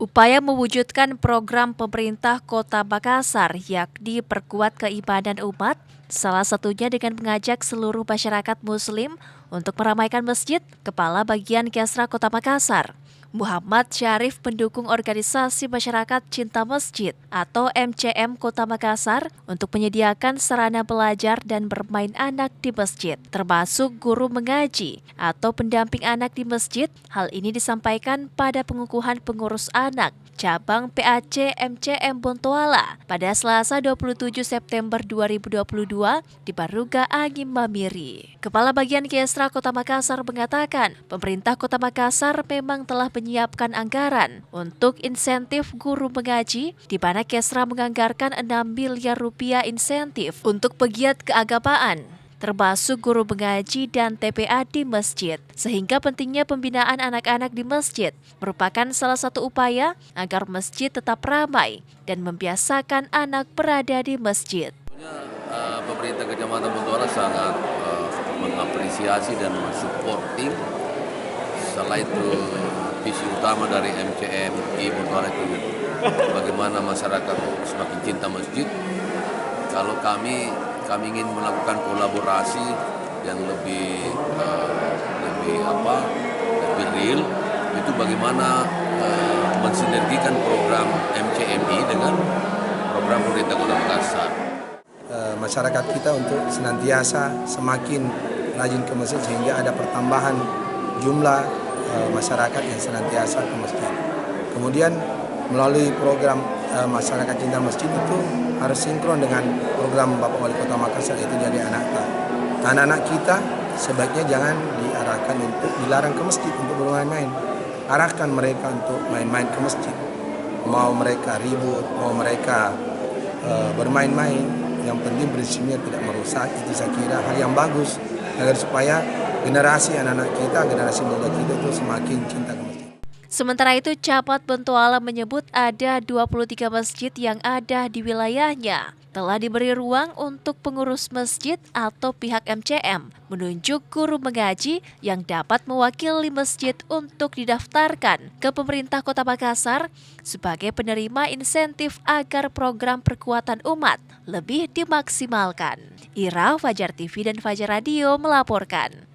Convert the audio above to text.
Upaya mewujudkan program pemerintah Kota Makassar yakni perkuat keimanan umat, salah satunya dengan mengajak seluruh masyarakat Muslim untuk meramaikan masjid. Kepala Bagian Kesra Kota Makassar, Muhammad Syarif, mendukung organisasi masyarakat Cinta Masjid atau MCM Kota Makassar untuk menyediakan sarana belajar dan bermain anak di masjid, termasuk guru mengaji atau pendamping anak di masjid. Hal ini disampaikan pada pengukuhan pengurus anak cabang PAC MCM Bontoala pada Selasa 27 September 2022 di Baruga Angin Mamiri. Kepala Bagian Kesra Kota Makassar mengatakan, pemerintah Kota Makassar memang telah menyiapkan anggaran untuk insentif guru mengaji, di mana Kesra menganggarkan 6 miliar rupiah insentif untuk pegiat keagamaan, termasuk guru mengaji dan TPA di masjid. Sehingga pentingnya pembinaan anak-anak di masjid merupakan salah satu upaya agar masjid tetap ramai dan membiasakan anak berada di masjid. Pemerintah Kecamatan Bontoala sangat mengapresiasi dan mensupporting. Setelah itu visi utama dari MCM di Bontoala itu bagaimana masyarakat semakin cinta masjid. Kalau kami ingin melakukan kolaborasi yang lebih real, itu bagaimana mensinergikan program MCMI dengan program pemerintah Kota Makassar. Masyarakat kita untuk senantiasa semakin rajin ke masjid sehingga ada pertambahan jumlah masyarakat yang senantiasa ke masjid. Kemudian melalui program masyarakat cinta masjid itu harus sinkron dengan program Bapak Wali Kota Makassar, yaitu jadi anak-anak kita sebaiknya jangan diarahkan untuk dilarang ke masjid untuk bermain-main. Arahkan mereka untuk main-main ke masjid. Mau mereka ribut, mau mereka bermain-main, yang penting prinsipnya tidak merusak. Itu saya kira hal yang bagus agar supaya generasi anak-anak kita, generasi muda kita itu semakin cinta ke masjid. Sementara itu, Camat Bontoala menyebut ada 23 masjid yang ada di wilayahnya telah diberi ruang untuk pengurus masjid atau pihak MCM menunjuk guru mengaji yang dapat mewakili masjid untuk didaftarkan ke pemerintah Kota Makassar sebagai penerima insentif agar program perkuatan umat lebih dimaksimalkan. Ira, Fajar TV dan Fajar Radio melaporkan.